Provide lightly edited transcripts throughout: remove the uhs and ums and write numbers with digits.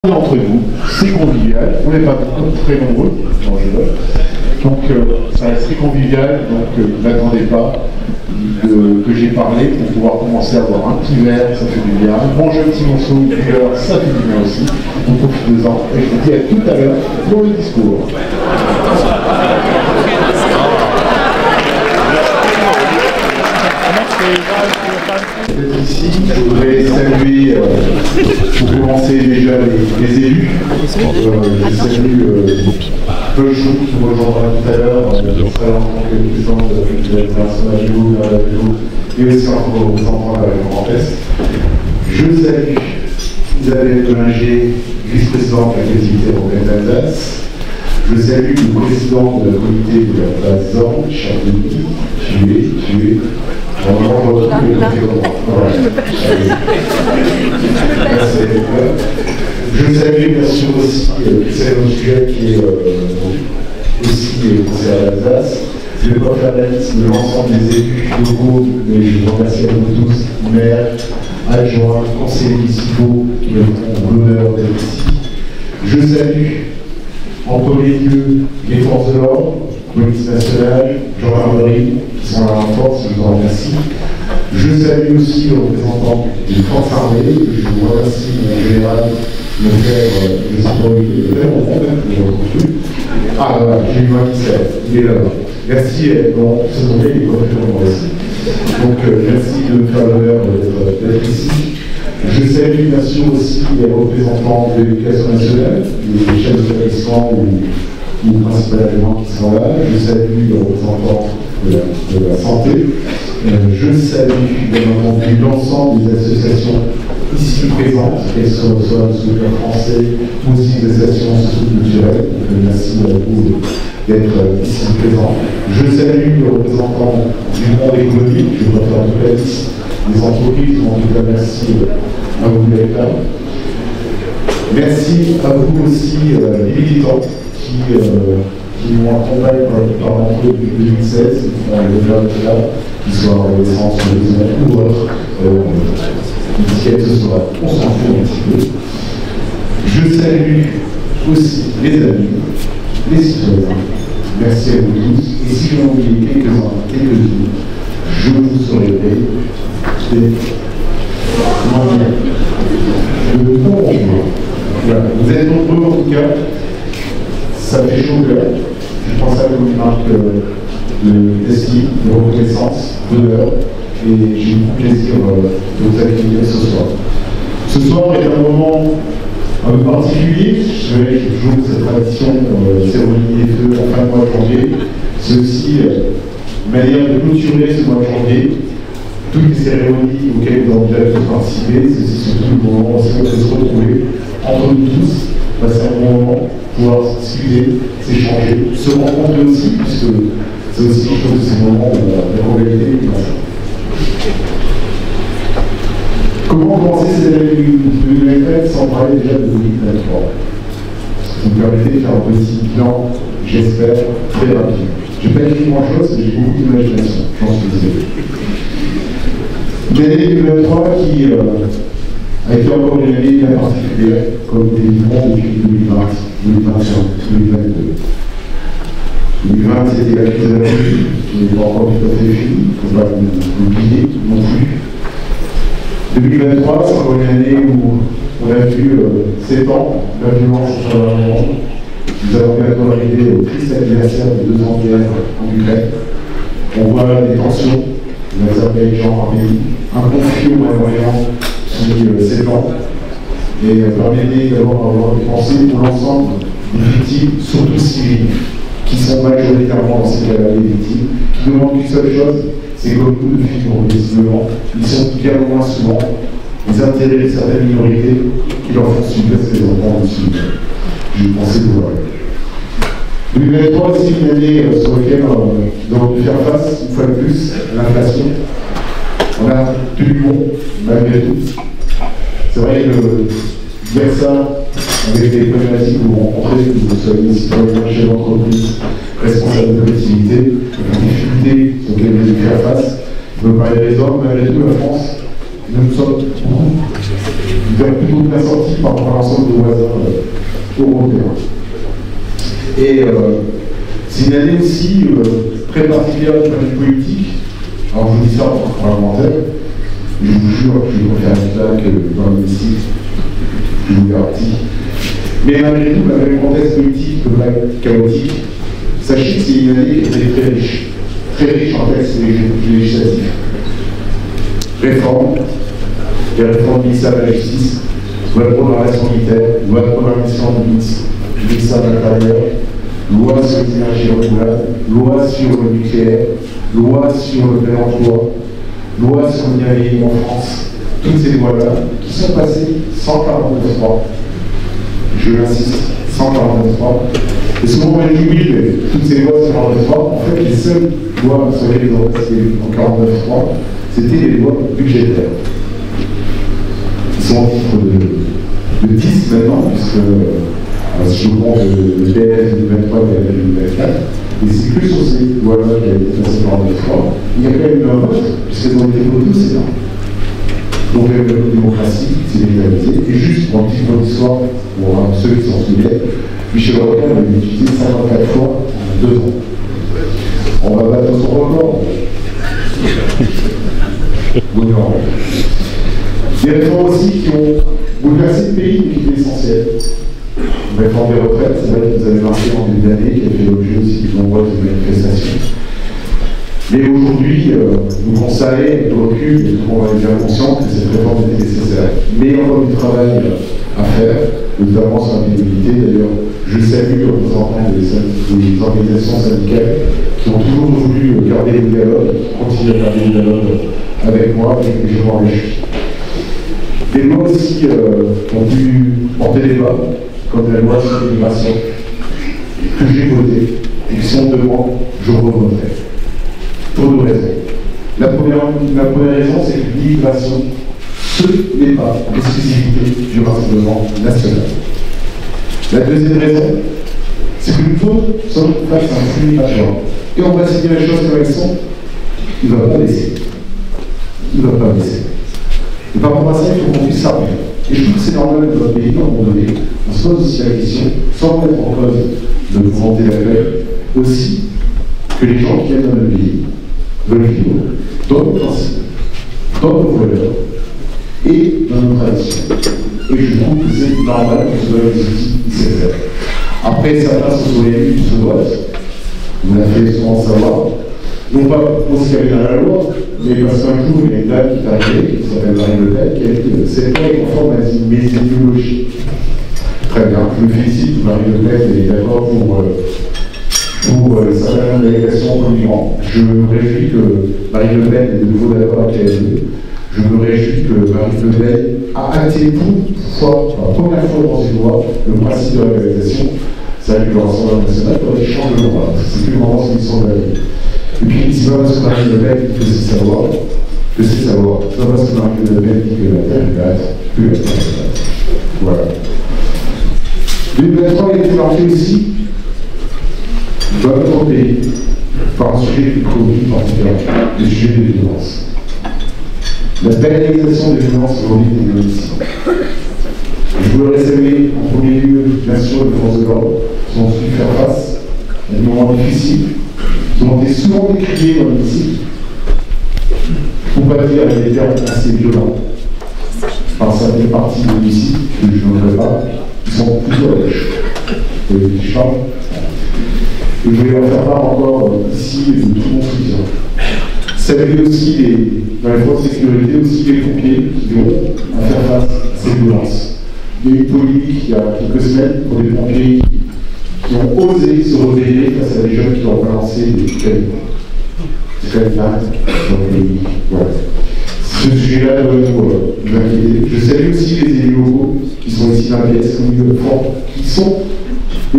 Entre nous, c'est convivial, on n'est pas très nombreux, donc ça reste très convivial, donc n'attendez pas que j'ai parlé pour pouvoir commencer à boire un petit verre, ça fait du bien, manger un petit morceau de beurre, ça fait du bien aussi, donc profitez-en, et je vous dis à tout à l'heure pour le discours. Ici, je voudrais saluer, pour commencer déjà les élus. Je salue Paul Chou qui me rejoindra tout à l'heure, qui sera en tant que président de la Fédération et aussi en tant que représentant de la Grand Est. Je salue Isabelle Collinger, vice-présidente de la collectivité européenne d'Alsace. Je salue le président de la comité de la place d'Orne, Charles Denis, tu es. Je salue bien sûr aussi Christelle Ausuel qui est aussi conseillère d'Alsace. Je ne vais pas faire la liste de l'ensemble des élus locaux, mais je vous remercie à vous tous, maires, adjoints, conseillers municipaux qui me font l'honneur d'être ici. Je salue en premier lieu les forces de l'ordre, police nationale, gendarmerie, qui sont là en force, je vous en remercie. Je salue aussi les représentants des forces armées, je vous remercie mon général, mon frère, je ne sais pas où il est, je ne retrouve plus. Ah voilà, j'ai eu un mystère, il est là-bas. Merci, bon, ce nom-là, il est pas très bon aussi. Donc merci de me faire l'honneur d'être ici. Je salue bien sûr aussi les représentants de l'éducation nationale, les chefs d'établissement ou principalement qui sont là. Je salue les représentants de la santé. Je salue bien entendu l'ensemble des associations ici présentes, qu'elles soient le Soutien français ou aussi des associations socioculturelles. Merci à vous d'être ici présents. Je salue les représentants du monde économique, je vais faire toute la liste des entreprises, en tout cas merci à vous d'être là. Merci à vous aussi les militants qui m'ont accompagné par l'entrée depuis 2016, qui font l'honneur de là, qui soient en reconnaissance sur les zones ou autres, ce soir, on s'en fout un petit peu. Je salue aussi les amis, les citoyens. Merci à vous tous. Et si j'en oublie quelques-unes, je vous saurai voilà. Vous êtes nombreux en tout cas, ça fait chaud au cœur. Je pense à vous une marque d'estime, de reconnaissance, d'honneur, et j'ai beaucoup plaisir de vous accueillir ce soir. Ce soir est un moment un peu particulier, je joue cette tradition cérémonie des feux en fin de mois de janvier. C'est aussi une manière de clôturer ce mois de janvier. Toutes les cérémonies auxquelles nous avons déjà pu participer, c'est surtout le moment aussi de se retrouver entre nous tous, passer un bon moment, pouvoir discuter, s'échanger, se rencontrer aussi, puisque c'est aussi quelque chose de ces moments où la convivialité est passée. Comment commencer cette année 2024 sans parler déjà de 2023? Vous me permettez de faire un petit bilan, j'espère, très rapide. Je n'ai pas écrit grand-chose, mais j'ai beaucoup d'imagination, j'en suis désolé. L'année 2023 qui a été encore une année bien particulière, comme nous l'évitrons depuis 2020, 2021, 2022. 2020, c'était la crise de la vie, qui n'est pas encore tout à fait finie, il ne faut pas l'oublier non plus. 2023, c'est encore une année où on a vu 7 ans, la violence sur le monde. Nous avons bientôt arrivé au triste anniversaire de 2 ans de guerre en Ukraine. On voit des tensions. L'Azerbaïdjan, Arménie, un conflit au Moyen-Orient qui s'étend. Et permettez d'abord avoir des pensées pour l'ensemble des victimes, surtout civiles, qui sont majoritairement dans ces cas-là les victimes, qui demandent qu'une seule chose, c'est comme nous de vivre paisiblement. Ils sont bien moins souvent les intérêts de certaines minorités qui leur font subir ces enfants de Sud. Je pensais vous voir. 2023 aussi une année sur laquelle nous devons faire face, une fois de plus, à l'inflation. On a tenu bon, malgré tout. C'est vrai que dire ça, avec des problématiques que vous rencontrez, que vous soyez citoyen, chef d'entreprise, responsable de collectivité, les difficultés auxquelles vous devez faire face, je veux parler des hommes, malgré tout, la France, nous sommes beaucoup faire plutôt bien sorti par l'ensemble de voisins européens. Et c'est une année aussi très particulière du point de vue politique. Alors je vous dis ça en tant que parlementaire, je vous jure que je préfère être là que dans l'hémicycle, je vous garantis. Mais malgré tout, malgré le contexte politique de la chaotique, sachez que c'est une année qui était très riche en textes législatifs. Réforme, des réformes du ministère de la Justice, loi de programmation militaire, loi de programmation du ministère de l'Intérieur, loi sur les énergies renouvelables, loi sur le nucléaire, loi sur le plein emploi, loi sur le bien vieillir en France, toutes ces lois-là qui sont passées 149.3. Je l'insiste, 149.3. Et souvent on oublie toutes ces lois sur 149.3, en fait les seules lois sur lesquelles ils ont passé en 49.3, c'était les lois budgétaires. Ils sont en titre de 10 maintenant, puisque si je compte le PS 2023 et 2024, et c'est que sur ces lois-là qui a été passé par 49.3, il y a quand même eu un vote, puisqu'elles ont été votées au Sénat. Donc la démocratie, c'est légalisé. Et juste pour une petite bonne histoire, pour ceux qui s'en souviennent, Michel Rocard avait utilisé 54 fois en 2 ans. On va battre son record. Des réformes aussi qui ont bouleversé le pays, mais qui étaient essentielles. Une réforme des retraites, c'est vrai que vous avez marqué en début d'année, qui a fait l'objet aussi de nombreuses manifestations. Mais aujourd'hui, vous constatez, avec le recul, et tout le monde est bien conscient que cette réforme était nécessaire. Mais il y a encore du travail à faire, notamment sur la pénibilité. D'ailleurs, je salue les représentants des organisations syndicales qui ont toujours voulu garder le dialogue, continuer à garder le dialogue avec moi, et je m'en réjouis. Des lois aussi qui ont pu porter débat, comme la loi sur l'immigration, que j'ai votée, et qui sont devant, je revoterai. Pour deux raisons. La première raison, c'est que l'immigration, ce n'est pas l'exclusivité du Rassemblement national. La deuxième raison, c'est que nous autres sommes face à un flux migratoire. Et on va se dire les choses comme elles sont, il ne va pas baisser. Il ne va pas baisser. Et par rapport à ça, il faut qu'on puisse s'armer. Et je trouve que c'est normal que dans notre pays, à un moment donné, on se pose aussi la question, sans mettre en cause de volonté d'accueil, aussi que les gens qui viennent dans notre pays veulent vivre dans nos principes, dans nos valeurs et dans nos traditions. Et je trouve que c'est normal que ce soit des outils nécessaires. Après, certains se sont élus de ce vote, vous l'avez souvent savoir, non pas pour ce qu'il y avait dans la loi, mais parce qu'un jour, il y a une dame qui est arrivée, qui s'appelle Marine Le Pen, qui a dit cette loi est conforme à mes idéologies. Très bien, je me félicite, Marine Le Pen est d'accord pour certaines délégations aux migrants. Je me réjouis que Marine Le Pen est de nouveau d'accord avec la LE. Je me réjouis que Marine Le Pen a acté pour la première fois dans une loi le principe de la légalisation. C'est vrai que le Rassemblement national doit changer de loi. C'est plus vraiment ce qu'ils sont de la vie. Et puis, c'est pas parce que Marine Le Pen dit que c'est sa loi, que c'est sa loi. C'est pas parce que Marine Le Pen dit que la terre est plate, que la terre est plate. Voilà. 2023 a été marqué aussi dans notre pays par un sujet plus connu particulièrement, le sujet des violences. La banalisation des violences aujourd'hui est homicide. Je voudrais saluer en premier lieu, bien sûr, les forces de l'ordre qui ont su faire face à des moments difficiles, qui ont été souvent décriés dans l'hémicycle, pour ne pas dire avec des termes assez violents, par certaines parties de l'hémicycle, que je n'aimerais pas, qui sont plutôt à gauche. Vous voyez qui je parle. Et je voulais en faire part encore ici de tout mon soutien. Saluer aussi dans les forces de sécurité, aussi les pompiers qui vont faire face à ces violences. Il y a eu une polémique il y a quelques semaines pour des pompiers qui ont osé se réveiller face à des jeunes qui ont balancé des canons. C'est quand même dingue. Voilà. Ce sujet-là doit nous inquiéter. Je salue aussi les élus locaux qui sont ici dans la pièce, qui sont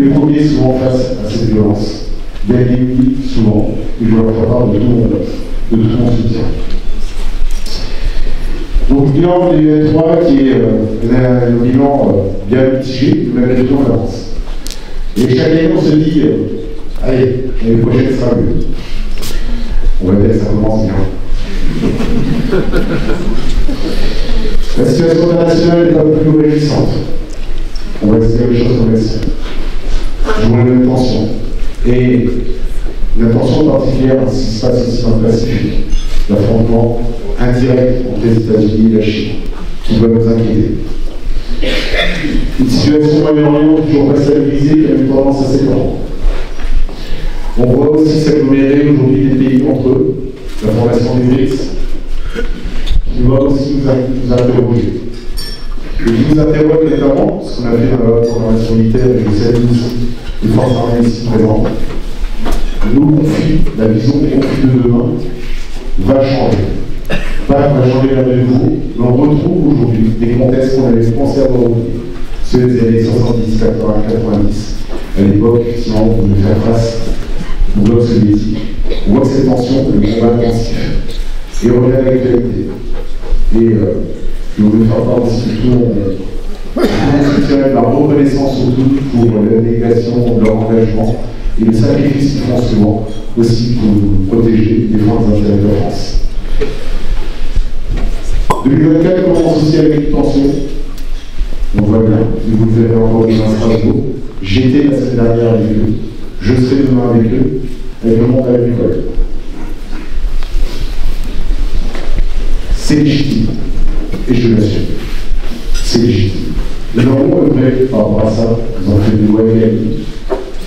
les premiers souvent face à cette violence. Bien démunis souvent, et je veux leur faire part de tout mon soutien. Donc, le bilan du 3 qui est un bilan bien mitigé, mais malgré tout on avance. Et chaque année on se dit, allez, l'année prochaine sera mieux. On va dire que ça commence bien. La situation internationale n'est pas plus réjouissante. On va essayer les choses comme elles sont. Je vois la même tension. Et une attention particulière à ce qui se passe aussi dans le Pacifique. L'affrontement indirect entre les États-Unis et la Chine, qui doit nous inquiéter. Une situation au Moyen-Orient toujours pas stabilisée qui a une tendance assez grande. On voit aussi s'agglomérer aujourd'hui des pays entre eux, la formation des BRICS, qui doit aussi nous interroger. Et qui nous interroge notamment, ce qu'on a fait dans la loi de programmation militaire, et je salue aussi les forces armées ici présentes, nos conflits, la vision des conflits de demain, va changer. Pas va changer la même vous, mais on retrouve aujourd'hui des contextes qu'on avait pensé avoir oubliés. Ceux des années 70, 80, 90. À l'époque, effectivement, on devait faire face au bloc soviétique. On voit que cette tension, le combat intensif, et revient à l'actualité. Et je voulais faire part aussi du tout la reconnaissance surtout pour l'abnégation de leur engagement et le sacrifice qu'ils font souvent aussi pour protéger et défendre les intérêts de la France. 2024 commence aussi avec une tension. On voit bien, vous le verrez encore demain à Strasbourg. J'étais la semaine dernière avec eux, je serai demain avec eux, avec le monde agricole. C'est légitime, et je l'assume. C'est légitime. Mais normalement, le vrai, par rapport à ça, vous en faites des lois égales.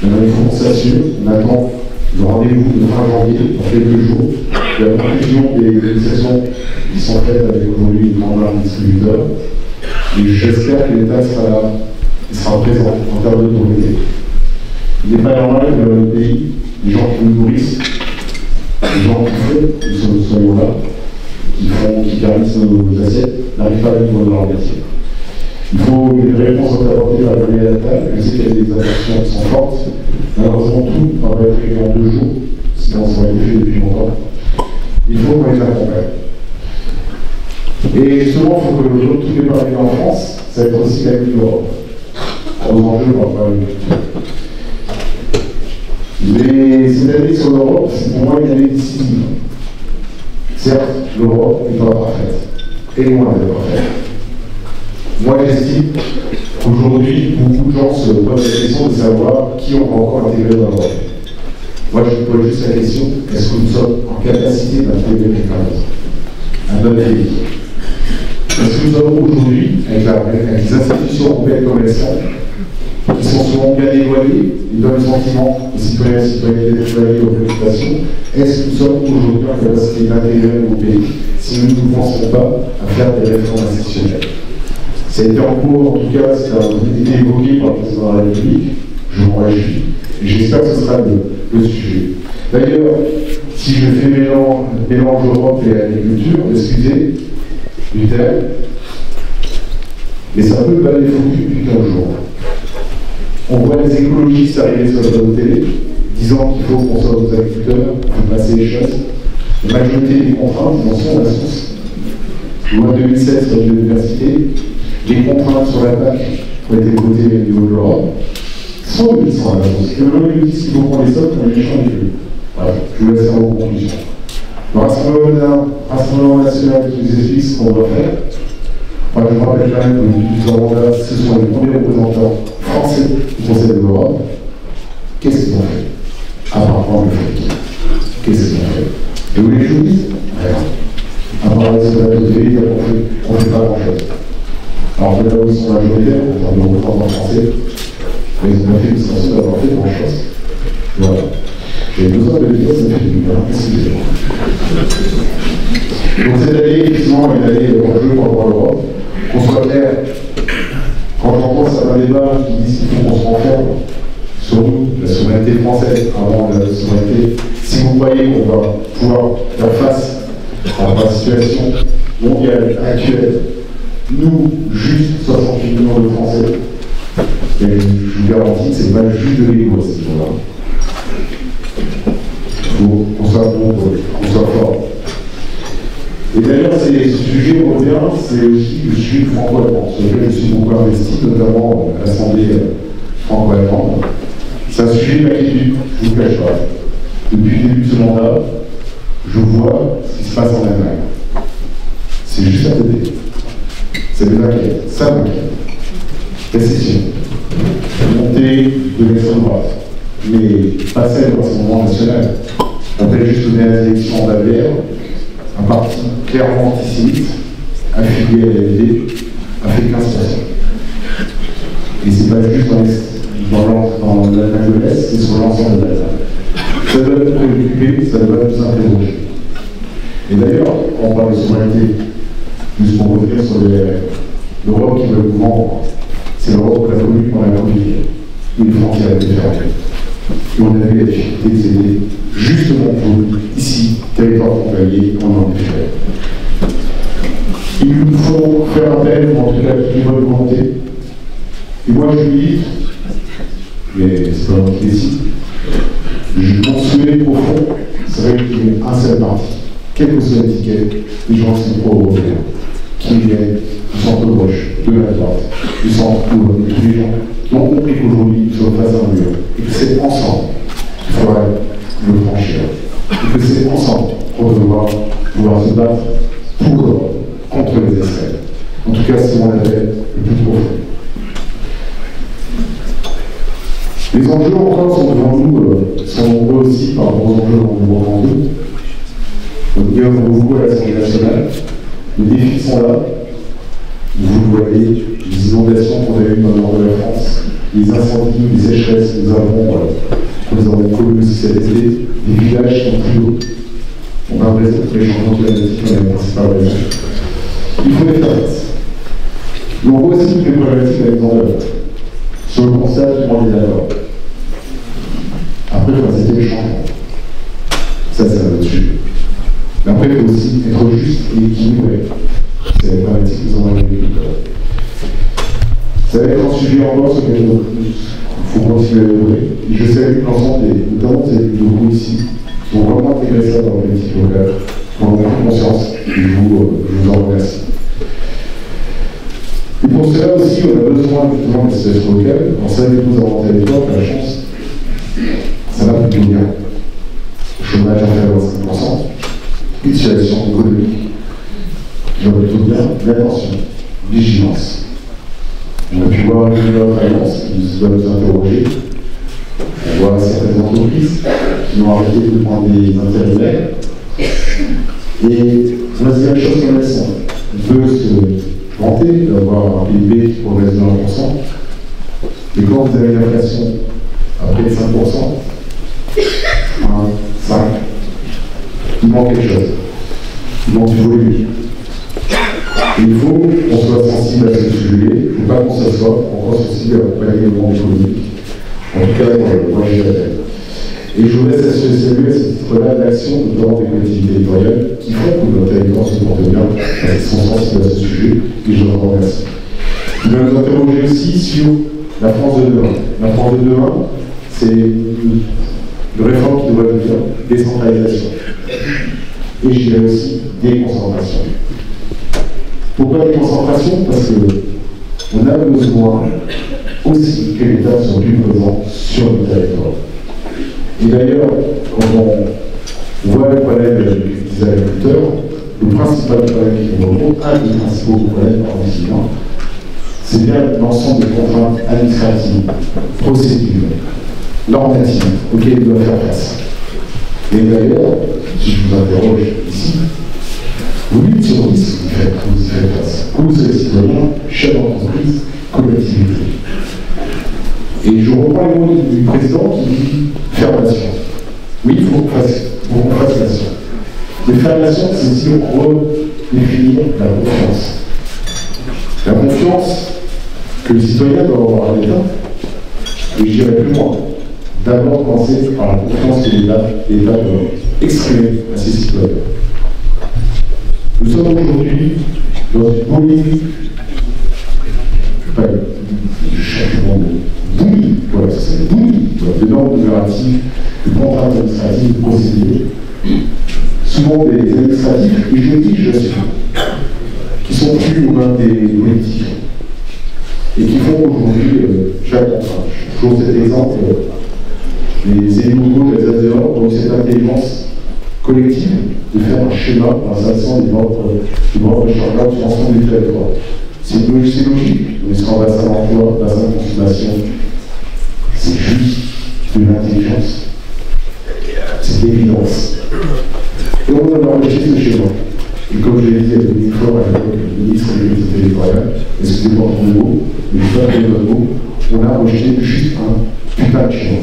Il faut qu'on s'assure, on attend le rendez-vous de fin janvier, dans quelques jours, de la conclusion des négociations qui sont faites avec aujourd'hui le mandat distributeur. Et j'espère que l'État sera présent en termes d'autorité. Il n'est pas normal que dans notre pays, les gens qui nous nourrissent, les gens qui font, nous soyons là, qui garnissent nos assiettes, n'arrivent pas à vivre dans leur métier. Il faut que les réponses soient apportées par la première étape. Je sais qu'il y a des actions qui sont fortes. Malheureusement, tout ne va pas être réglé en 2 jours, sinon ça aurait été fait depuis longtemps. Il faut qu'on les accompagne. Et justement, il faut que tout n'est pas réglé en France, ça va être aussi la vie de l'Europe. Aux enjeux, on va pas cette année sur l'Europe, c'est pour moi une année décisive. Certes, l'Europe n'est pas parfaite, et loin d'être parfaite. Moi, j'estime qu'aujourd'hui, beaucoup de gens se posent la question de savoir qui on va encore intégrer dans l'Europe. Moi, je me pose juste la question, est-ce que nous sommes en capacité d'intégrer quelqu'un un autre pays? Est-ce que nous avons aujourd'hui, avec les institutions européennes comme elles sont, qui sont souvent bien éloignées, et donnent le sentiment aux citoyens et citoyennes d'être éloignés aux préoccupations, est-ce que nous sommes aujourd'hui en capacité d'intégrer nos pays si nous ne pensons pas à faire des réformes institutionnelles? Ça a été en cours, en tout cas, ça a été évoqué par le président de la République, je m'en réjouis, et j'espère que ce sera le sujet. D'ailleurs, si je fais mélange Europe et agriculture, excusez du terme, mais ça peut balayer fou depuis 15 jours. On voit les écologistes arriver sur le plateau de télé, disant qu'il faut qu'on soit aux agriculteurs, pour passer les choses. La majorité des contraintes, ils en sont la source. Loi 2016 sur la biodiversité, les contraintes sur la PAC ont été votées au niveau de l'Europe, sont à la source. Et maintenant, ils nous disent qu'il faut qu'on les sorte, qu'on les change avec eux. Voilà, je vous laisse en conclusion. Le Rassemblement national qui nous explique ce qu'on doit faire. Moi, je me rappelle quand même que depuis plusieurs mandats, ce sont les premiers représentants français du Conseil de l'Europe. Qu'est-ce qu'ils ont fait? À part prendre le fric. Qu'est-ce qu'ils ont fait? Et vous voulez que je vous dise? Rien. À part aller sur la télé, dire qu'on ne fait pas grand-chose. Alors, là où ils sont majoritaires, en termes de représentants français, mais ils ont pas fait une sensation d'avoir fait grand-chose. Voilà. J'ai besoin de le dire, ça fait du bien. Excusez-moi. Donc cette année, effectivement, est une année d'enjeu pour l'Europe. Qu'on soit clair, quand j'entends certains débats qui disent qu'il faut qu'on se renferme sur nous, la souveraineté française avant la souveraineté, si vous croyez qu'on va pouvoir faire face à la situation mondiale actuelle, nous, juste 68 millions de Français, et je vous garantis que ce n'est pas juste de l'ego à ce niveau-là. Il faut qu'on soit bon, qu'on soit fort. Et d'ailleurs, ce sujet européen, c'est aussi le sujet franco-allemand, sur lequel je suis beaucoup investi, notamment à l'Assemblée franco-allemande. C'est un sujet de m'inquiétude, je ne vous le cache pas. Depuis le début de ce mandat, je vois ce qui se passe en Allemagne. C'est juste à côté. Ça vous inquiète, ça m'inquiète. Récession, montée de l'extrême droite, mais pas celle du Rassemblement national. Après juste les élections en Bavière, un parti clairement antisémite, affilié à l'AFD, a fait 15%. Et c'est pas juste dans l'Allemagne de l'Est, c'est sur l'ensemble de l'Allemagne. Ça doit nous préoccuper, ça doit nous interroger. Et d'ailleurs, quand on parle de souveraineté, juste pour revenir sur l'Europe qui veut nous vendre, c'est l'Europe qu'on a connue pendant la Covid, où les frontières étaient fermées. Et on avait la difficulté de s'aider justement pour, ici, territoire frontalier, on en est fait. Il nous faut faire appel, ou en tout cas, une bonne volonté. Et moi, je lui dis, mais c'est pas moi qui décide, mon souhait profond serait qu'il y ait un seul parti, quelle que soit l'étiquette, les gens sont pro-européens, qui viennent du centre gauche, de la droite, du centre ou de tous les gens qui ont compris qu'aujourd'hui, ils sont face à un mur, et que c'est ensemble qu'il faudra le franchir, et que c'est ensemble qu'on devra pouvoir se battre pour l'Europe, contre les extrêmes. En tout cas, c'est mon appel le plus profond. Les enjeux encore sont devant nous, sont nombreux aussi par rapport aux enjeux dont nous entendons. Donc, il y a beaucoup à l'Assemblée nationale. Les défis sont là. Vous le voyez, les inondations qu'on a eues dans le nord de la France, les incendies, les sécheresses que nous avons connus aussi cet été, des villages qui ont pris l'eau. On a l'impression que les changements climatiques sont les principales raisons. Il faut les faire face. Mais on voit aussi toutes les problématiques avec en œuvre. Sur le constat, tout le monde est d'accord. Après, il faut accepter le changement. Ça, c'est un autre sujet. Mais après, il faut aussi être juste et équilibré. C'est la problématique que nous avons avec l'agriculteur. Ça va être un sujet encore sur lequel il faut continuer à œuvrer. Et je salue l'ensemble notamment des élus locaux ici, qui ont vraiment intégré ça dans la politique locale, qui en ont pris conscience. Et je vous en remercie. Et pour cela aussi, on a besoin justement de la situation locale. On sait que nous avons territoire, la chance, ça va plutôt bien. Le chômage à faire 5%, une situation économique qui va plutôt bien, mais attention, vigilance. On a pu voir une autre alliance qui doit nous interroger. On voit certaines entreprises qui ont arrêté de prendre des intérimaires. Et on va se dire les choses comme elles sont. On peut se vanter d'avoir un PIB qui progresse de 1%. Mais quand vous avez l'inflation à près de 5%, 1, 5, il manque quelque chose. Il manque du volume. Il faut qu'on soit sensible à ce sujet. Il ne faut pas qu'on s'assoie, qu'on soit sensible à l'accompagner le monde économique. En tout cas, moi j'y appelle. Et je voudrais saluer à ce titre-là l'action notamment des collectivités territoriales qui font que notre territoire se porte bien, parce qu'ils sont sensibles à ce sujet, et je vous en remercie. Je vais nous interroger aussi sur la France de demain. La France de demain, c'est une réforme qui doit devenir décentralisation. Et je dirais aussi déconcentration. Pourquoi déconcentration? Parce qu'on a besoin aussi que l'État soit plus présent sur le territoire. Et d'ailleurs, quand on voit le problème des agriculteurs, le principal problème qu'ils rencontrent, un des principaux problèmes parmi c'est bien l'ensemble des contraintes administratives, procédures, normatives auxquelles ils doivent faire face. Et d'ailleurs, si je vous interroge ici, vous 8 sur 10 vous y faites face. Vous êtes citoyen, chef d'entreprise, collectivité. Et je reprends les mots du président qui dit faire nation. Oui, il faut qu'on fasse nation. Mais faire nation, c'est aussi redéfinir la confiance. La confiance que le citoyen doit avoir à l'État, et je dirais plus loin, d'abord commencer par la confiance que l'État doit exprimer à ses citoyens. Nous sommes aujourd'hui dans une politique, je cherche le mot, bouillie, voilà, c'est une bouillie, de normes normatives, de contraintes administratives, de procédures, souvent des administratifs, et je dis, je suis, qui sont plus aux mains des politiques, et qui font aujourd'hui chaque contrainte. Je trouve cet exemple, les élus locaux de l'Alsace du Nord ont eu cette intelligence collective de faire un schéma, un 500 des membres de changement sur l'ensemble du territoire. C'est logique, mais sans bassin d'emploi, bassin de consommation, c'est juste de l'intelligence. C'est de l'évidence. Et on a enregistré ce schéma. Et comme je l'ai dit à Dominique Faure, à l'époque, le ministre de l'Unité territoriale, excusez-moi pour le mot, mais je ne vais pas donner votre mot, on a rejeté juste un putain de schéma.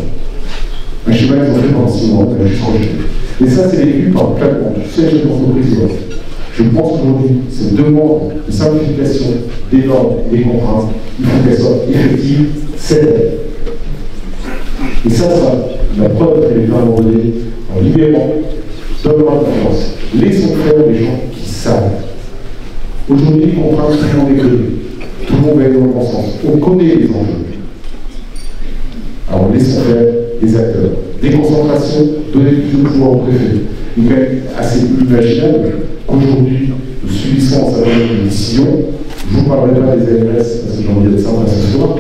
Un schéma qu'ils ont fait pendant 6 mois, on a juste rejeté. Et ça, c'est vécu par plein de monde. Tu sais, j'ai entreprise. Je pense qu'aujourd'hui, cette demande de simplification des normes et des contraintes, il faut qu'elle soit effective, c'est et ça, la preuve qu'elle est bien abordée en libérant, donnant la confiance. Laissons faire les gens qui savent. Aujourd'hui, les contraintes sont déconnées. Tout le monde va aller dans le bon sens. On connaît les enjeux. Alors laissons faire les acteurs. Déconcentration, donner plus de pouvoir au préfet. Il est quand même assez imaginable qu'aujourd'hui, nous subissons en savoir une décision. Je ne vous parlerai pas des ARS parce que j'en ai ça ce soir.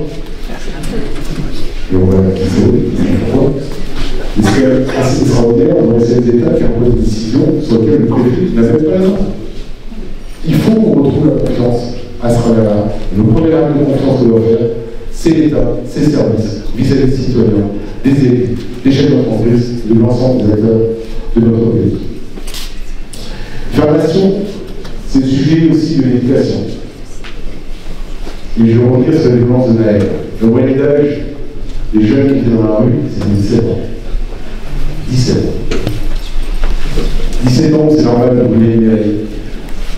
Et on va pourquoi. Il serait assez extraordinaire, on aurait ces États qui imposent des décisions sur lesquelles le préfet n'a même pas la main. Il faut qu'on retrouve la confiance à ce travers-là. Le premier acte de confiance que doit faire, c'est l'État, ses services, vis-à-vis des citoyens, des élus, des chefs d'entreprise, de l'ensemble des acteurs de notre pays. Faire nation, c'est le sujet aussi de l'éducation. Et je vais revenir sur les violences de Naël. Le moyen d'âge des jeunes qui étaient dans la rue, c'est 17 ans. 17 ans. 17 ans, c'est normal de brûler les mairies.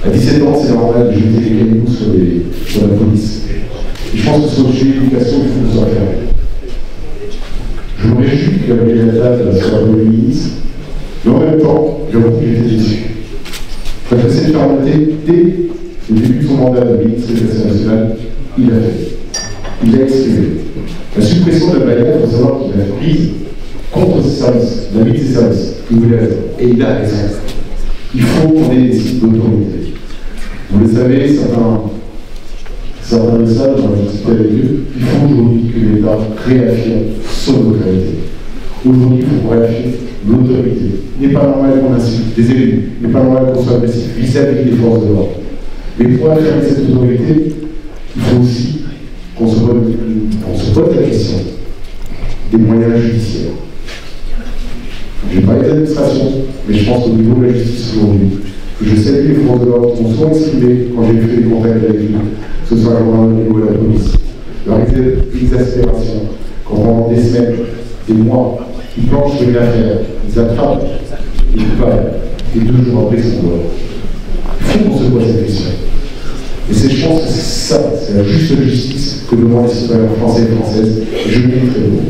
À 17 ans, c'est normal de jeter des cailloux sur la police. Et je pense que sur le sujet de l'éducation, il faut que ça soit fermé. Je me réjouis que Gabriel Attal soit le ministre, mais en même temps, j'avoue que j'étais déçu. Parce que cette fermeté, dès le début de son mandat de ministre de l'Éducation nationale, il l'a fait. Il l'a exprimé. La suppression de la barrière, il faut savoir qu'il a prise contre ses services, la vie de ses services. Il voulait raison. Et il a raison. Il faut qu'on ait des sites d'autorité. Vous le savez, certains le savent, j'en ai discuté avec eux, il faut aujourd'hui que l'État réaffirme son autorité. Aujourd'hui, il faut réaffirmer l'autorité. Il n'est pas normal qu'on insulte des élus, il n'est pas normal qu'on soit agressif vis-à-vis des forces de l'ordre. Mais pour affirmer cette autorité, il faut aussi qu'on se pose la question des moyens judiciaires. Je n'ai pas été d'administration, mais je pense qu'au niveau de la justice aujourd'hui, je salue les forces de l'ordre qui m'ont souvent exprimé quand j'ai fait des contacts avec eux, que ce soit au niveau de la police, leur exaspération, quand pendant des semaines, des mois, ils planchent sur une affaire, ils attrapent les coupables, et 2 jours après, ils sont dehors. Il faut qu'on se pose cette question. Et je pense que c'est ça, c'est la juste justice que demandent les citoyens français et françaises, et je le dis très beau.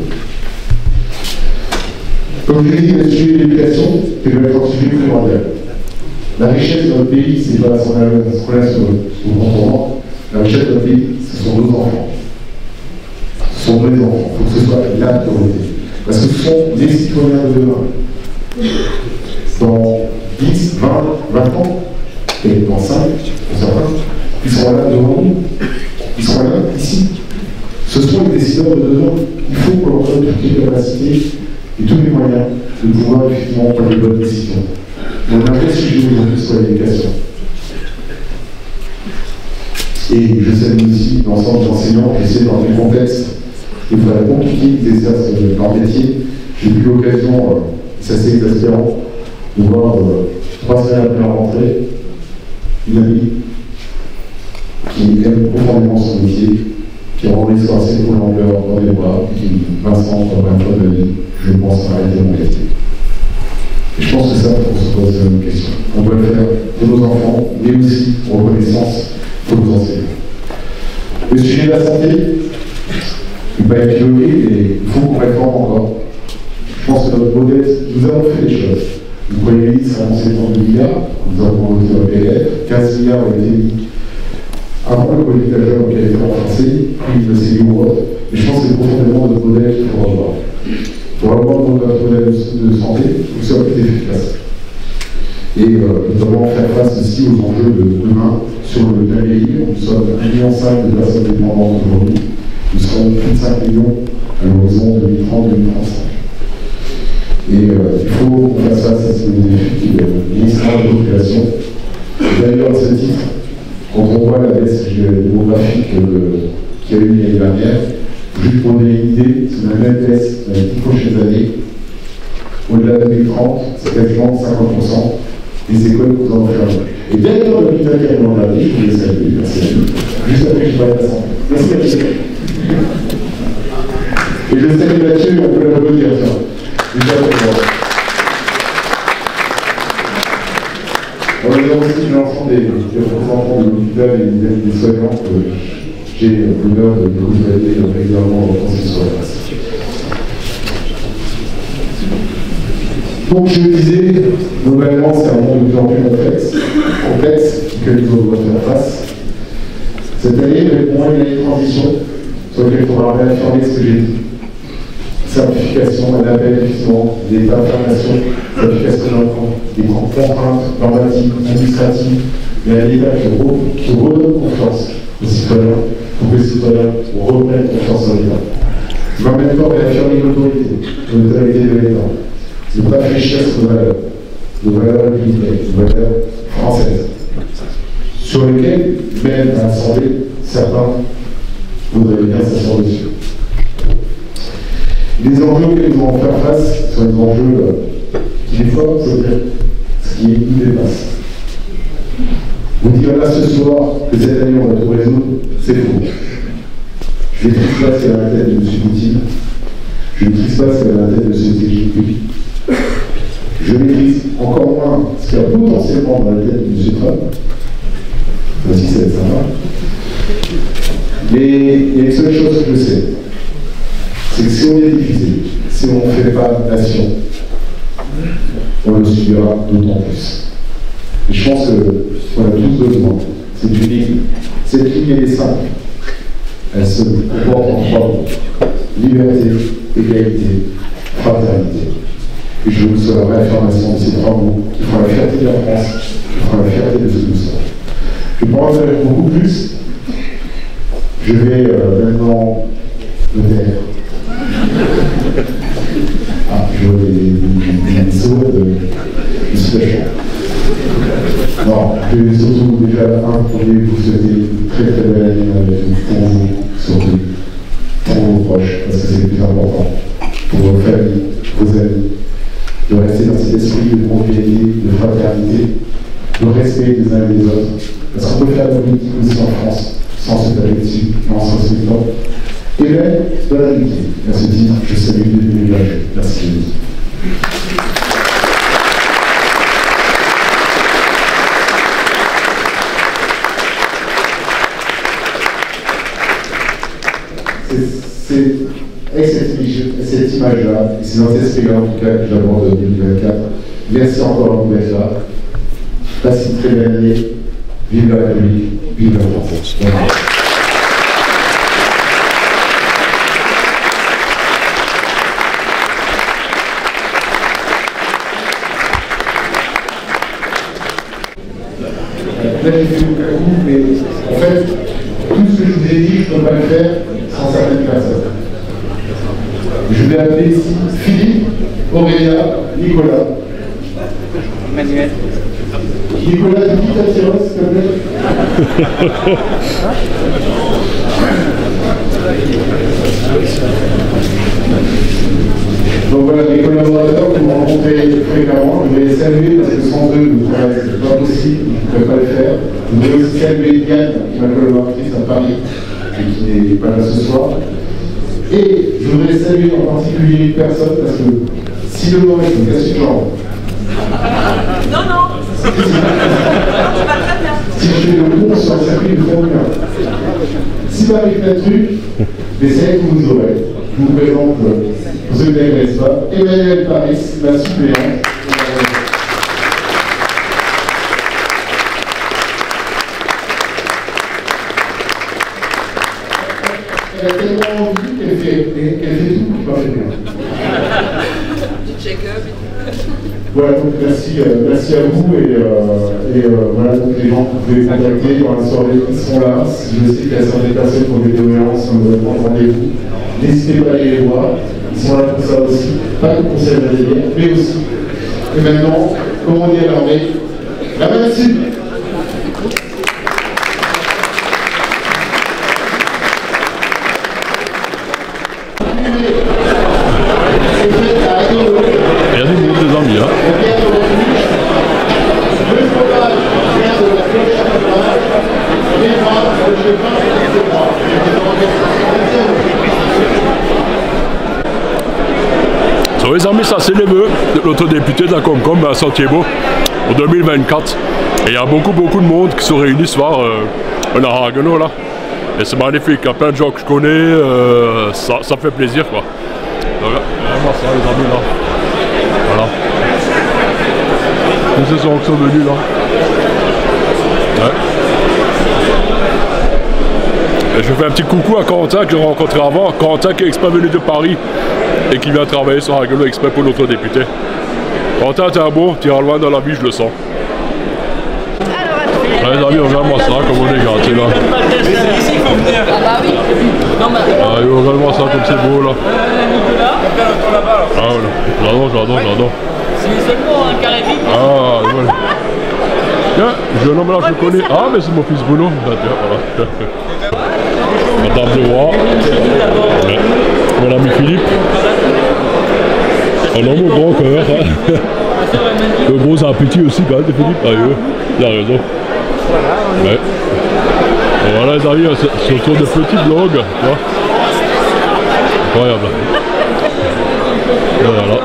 Comme je l'ai dit, le sujet de l'éducation, c'est le un sujet primordial. La richesse de notre pays, ce n'est pas son relation au contournement. La richesse de notre pays, ce sont nos enfants. Ce sont nos enfants. Il faut que ce soit la priorité. Parce que ce sont les citoyens de demain. Dans 10, 20 ans, et dans 5, pour certains, ils seront là devant nous. Ils seront là, ici. Ce sont les décideurs de demain. Il faut qu'on leur donne toutes les capacités et tous les moyens de pouvoir effectivement prendre les bonnes décisions. On a un vrai sujet aujourd'hui sur l'éducation. Et je salue aussi l'ensemble des enseignants, je sais dans des contextes où il faudrait compliquer qu'ils exercent leur métier. J'ai eu l'occasion, c'est assez exaspérant, de voir 3 semaines après leur rentrée, une amie qui aime profondément son métier, qui rend l'histoire assez pour l'ampleur dans les bras, et qui dit Vincent, encore une fois de ma vie, je pense arrêter mon métier. Et je pense que ça, il faut se poser une question. On doit le faire pour nos enfants, mais aussi pour reconnaissance pour nos enseignants. Le sujet de la santé, il va être piloté et il faut qu'on réforme encore. Je pense que notre modèle, nous avons fait des choses. Le Premier ministre a annoncé 32 milliards, nous avons voté au PLF, 15 milliards ont été mis avant le Covid d'agent qui a été renforcé, puis le CIO, mais je pense que c'est profondément notre modèle qu'il faut revoir. Pour avoir notre modèle de santé, il faut que soit plus efficace. Et notamment faire face aussi aux enjeux de demain sur le plan vieillir. Nous sommes 1,5 million de personnes dépendantes aujourd'hui. Nous serons plus de 5 millions à l'horizon 2030-2035. Et il faut qu'on fasse face à ces défis qui est le ministère de la Population. D'ailleurs, à ce titre, Quand on voit la baisse démographique qu'il y a eu l'année dernière, juste pour donner une idée, c'est la même baisse dans les 10 prochaines années. Au-delà de 2030, c'est quasiment 50% des écoles que nous allons faire. Et d'ailleurs, le ministère qui arrive en dernier, je vous laisse saluer. Merci à vous. Juste après, je vais à la santé. Merci à vous. Et je salue là-dessus, on peut l'applaudir. Déjà pour moi. On a aussi l'ensemble des représentants de l'hôpital et des soignants que j'ai l'honneur de côtoyer régulièrement dans ces soirées. Donc je le disais, globalement c'est un monde de plus en plus complexe que nous devons faire face. Cette année répond à une année de transition sur laquelle il faudra réaffirmer ce que j'ai dit. Simplification, un appel effectivement d'État, formation, simplification des contraintes normatives, administratives, mais un État qui redonne confiance aux citoyens pour que les citoyens reprennent confiance en l'État. Je vais en même temps réaffirmer l'autorité de l'État. Ne pas réfléchir sur nos valeurs républicaines, nos valeurs françaises, sur lesquelles, même à l'Assemblée, certains voudraient bien s'asseoir dessus. Les enjeux auxquels nous allons faire face sont des enjeux qui, des fois, ce qui nous dépasse. Vous dire là ce soir que cette année on va tout résoudre, c'est faux. Je ne maîtrise pas ce qu'il y a à la tête de M. Poutine, je ne maîtrise pas ce qu'il y a à la tête de M. Xi. Je maîtrise encore moins ce qu'il y a potentiellement dans la tête de M. Trump. Ça aussi, ça va être sympa. Mais il y a une seule chose que je sais, c'est que si on est divisé, si on ne fait pas nation, on le subira d'autant plus. Et je pense qu'on a tous besoin. C'est une ligne. Cette ligne, elle est simple. Elle se comporte en trois mots. Liberté, égalité, fraternité. Et je vous souhaite la réaffirmation de ces trois mots qui fera la fierté de la France, qui fera la fierté de ce que nous sommes. Je ne vais pas en dire beaucoup plus. Je vais maintenant me taire. Ah, je vois des sauts de situation. Non, je vais surtout déjà premier vous souhaiter une très très belle année pour vous, surtout pour vos proches, parce que c'est le plus important, pour vos familles, vos amis, de rester dans cet esprit de convivialité, de fraternité, de respect des uns et des autres, parce qu'on peut faire de la politique aussi en France, sans se taper dessus, en se respectant, et même de l'amitié. À ce titre, je salue les villages. Merci. C'est avec cette image-là, et c'est dans cet esprit-là, en tout cas, que j'aborde 2024. Merci encore à vous d'être là. Passez une très belle année. Vive la République, vive la France. Là, j'ai fait le coup, mais en fait, tout ce que je vous ai dit, je ne peux pas le faire sans certaines personnes. Je vais appeler ici Philippe, Aurélia, Nicolas. Manuel. Nicolas, tu quittes ta tireuse, s'il te plaît. Donc voilà, mes collaborateurs que vous rencontrez fréquemment, je vais les saluer parce que sans eux, c'est pas possible, je ne peux pas le faire. Je vais aussi saluer Diane, qui est ma collaboratrice à Paris, et qui n'est pas là ce soir. Et je voudrais saluer en particulier une personne parce que si demain je me casse une jambe. Non, non. Si je fais le cours sur un circuit de Formule 1. Si Marie Platru, mais c'est que vous aurez. Je vous présente, pour ceux qui ne la connaissent pas, Emmanuel Paris, la suppléante. Elle a tellement envie qu'elle fait tout pour pas faire bien. Du check-up. Voilà, donc merci à vous et voilà, donc les gens que vous pouvez contacter dans la soirée qui sont là. Je sais qu'il y a certaines personnes qui ont des doléances, on doit prendre rendez-vous. N'hésitez pas à aller les voir, ils sont là pour ça aussi, pas que pour celle mais aussi. Et maintenant, comme on dit à l'armée, la main dessus. So, les amis, ça c'est les vœux de notre député de la Comcom à Santiago en 2024. Et il y a beaucoup de monde qui se réunit ce soir à Haguenau là. Et c'est magnifique, il y a plein de gens que je connais, ça fait plaisir quoi. Donc, vraiment ça les amis là. Voilà. Tous ces gens qui sont venus là. Ouais. Et je fais un petit coucou à Quentin que j'ai rencontré avant. Quentin qui est exprès venu de Paris et qui vient travailler sur Haguenau exprès pour notre député. Quentin, t'es un bon, tu iras loin dans la vie, je le sens. Les amis, regarde-moi ça, comme on est gâtés là. C'est ici qu'il faut venir. Ah bah oui. Regarde-moi ça, comme c'est beau là. Ah voilà, j'adore. C'est seulement un carré vide. Ah voilà. Tiens, je nomme là, je le connais. Ah, mais c'est mon fils Bruno. Voilà. Madame Leroy. Ouais. Mon ami Philippe. Oh non, mon grand cœur. Le gros appétit aussi, quand même, de Philippe. Ah, il a raison. Ouais. Voilà, les amis, c'est autour de petits vlogs. Incroyable. Voilà.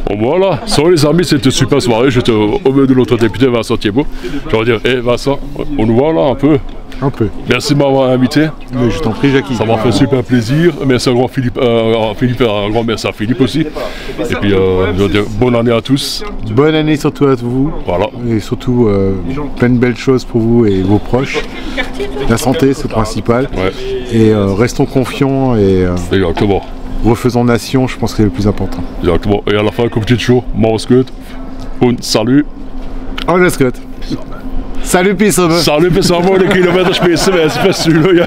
Bon voilà, ça les amis, c'était une super soirée. J'étais au milieu de notre député Vincent Thiébaut. Je vais dire, hé Vincent, on nous voit là un peu. Un peu. Merci de m'avoir invité. Mais je t'en prie, Jackie. Ça m'a fait super plaisir. Merci à grand Philippe, un grand merci à Philippe aussi. Et puis, je veux dire, bonne année à tous. Bonne année surtout à vous. Voilà. Et surtout, plein de belles choses pour vous et vos proches. La santé, c'est le principal. Ouais. Et restons confiants et exactement. Refaisons nation, je pense que c'est le plus important. Exactement. Et à la fin, comme petite show, Moroscut. Salut. On le scott. Salut, peace. Salut, pessoal. Les kilomètres, je peux essayer, mais c'est pas celui-là.